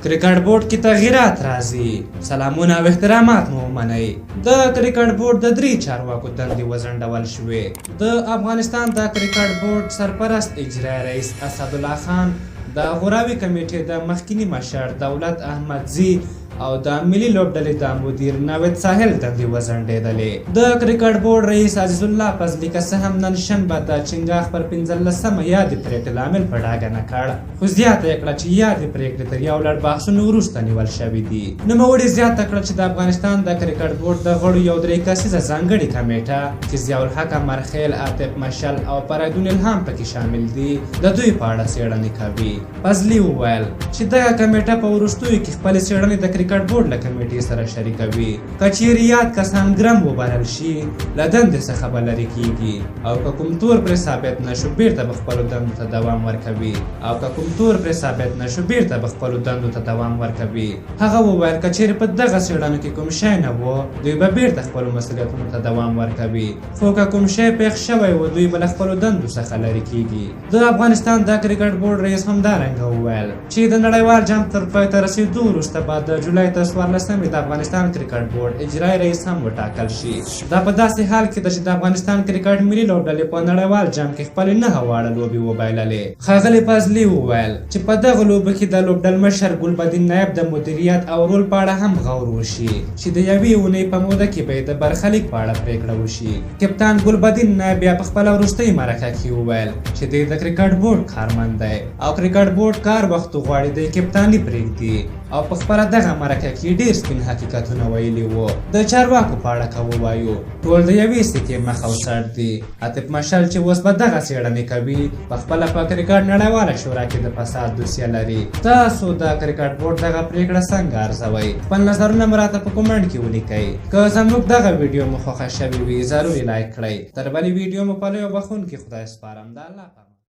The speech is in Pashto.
کرکټ بورډ کې تغییرات راځي. سلامونه او احترامات مو ومنئ. د کرکټ بورډ د 3 چارواکو دندې وځنډول شوې. د افغانستان د کرکټ بورډ سرپرست اجرایي رئیس اسدالله خان، د غوراوي کمیټې د مخکینی مشر دولت احمدزي او د ملي لوبډلې د مدیر نوید ساحل دندې وځنډېدلې. د کرکټ بورډ رئیس عزیز الله فضلي که څه هم نن شنبه د چنګاښ پر 15مه یادې پرېکړې لامل په ډاګه نه کړ، خو زیاته یې کړه چې یادې پرېکړې تر یو لړ بحثونو وروسته نیول شوي دي. نوموړي زیاته کړه چې د افغانستان د کرکټ بورډ د غړو یو 3 کسیزه ځانګړې کمیټه چې ضیاءالحق مرخیل، عاطف مشل او فریدون الهام پکې شامل دي، د دوی په اړه څېړنې کوي. فضلي وویل چې دغه کمیټه په وروستیو کې خپلې څېړنې د کرکټ بورډ له کمیټې سره شریکوي. که چیرې یاد کسان ګرم وبلل شي، له دندې څخه به لرې کیږي، او که کوم تور پرې ثابت نشو بیرته به خپلو دندو ته دوام ورکوي. هغه وویل که چیرې په دغه څېړنو کې کوم شی نه و، دوی به بیرته خپلو مسؤلیتونو ته دوام ورکوي، خو که کوم شی پیښ شوی و، دوی به له خپلو دندو څخه لرې کیږي. د افغانستان د کرکټ بورډ رئیس همدارنګه وویل چې د نړیوال جام تر پای ته رسېدو وروسته به د جولای د 14مې د افغانستان کرکټ بورډ اجرایي رئیس هم وټاکل شي. دا په داسې حال کې ده چې د افغانستان کرکټ ملي لوبډلې په نړیوال جام کې خپلې 9 واړه لوبې وبایللې. ښاغلي فضلي وویل چې په دغه لوبو کې د لوبډل مشر ګلبدین نایب د مدیریت او رول په اړه هم غور وشي چې د یوې اونۍ په موده کې به د برخلیک په اړه پرېکړه وشي. کپتان ګلبدین نایب بیا په خپله وروستۍ مرکه کې وویل چې دی د کرکټ بورډ کارمند دی او کرکټ بورډ کار وخت غواړي د کپتاني پرېږدي، او په خپله دغه مرکه کې ډېر سپین حقیقتونه ویلي وو. د چارواکو په اړه که ووایو، ټول د یوې سکې مخ او سر دي. عاطف مشل چې اوس به دغه څېړنې کوي، په خپله په کرکټ نړیواله شورا کې د فساد دوسیه لري. تاسو د کرکټ بورډ دغه پرېکړه څنګه ارزوئ؟ خپل نظرونه مو راته په کومنټ کې ولیکئ. که زموږ دغه ویډیو مو خوښه شوې وي، ضروري لایک کړئ. تر بلې ویډیو مو په لویو بخښونکي خدای سپارم. د الله په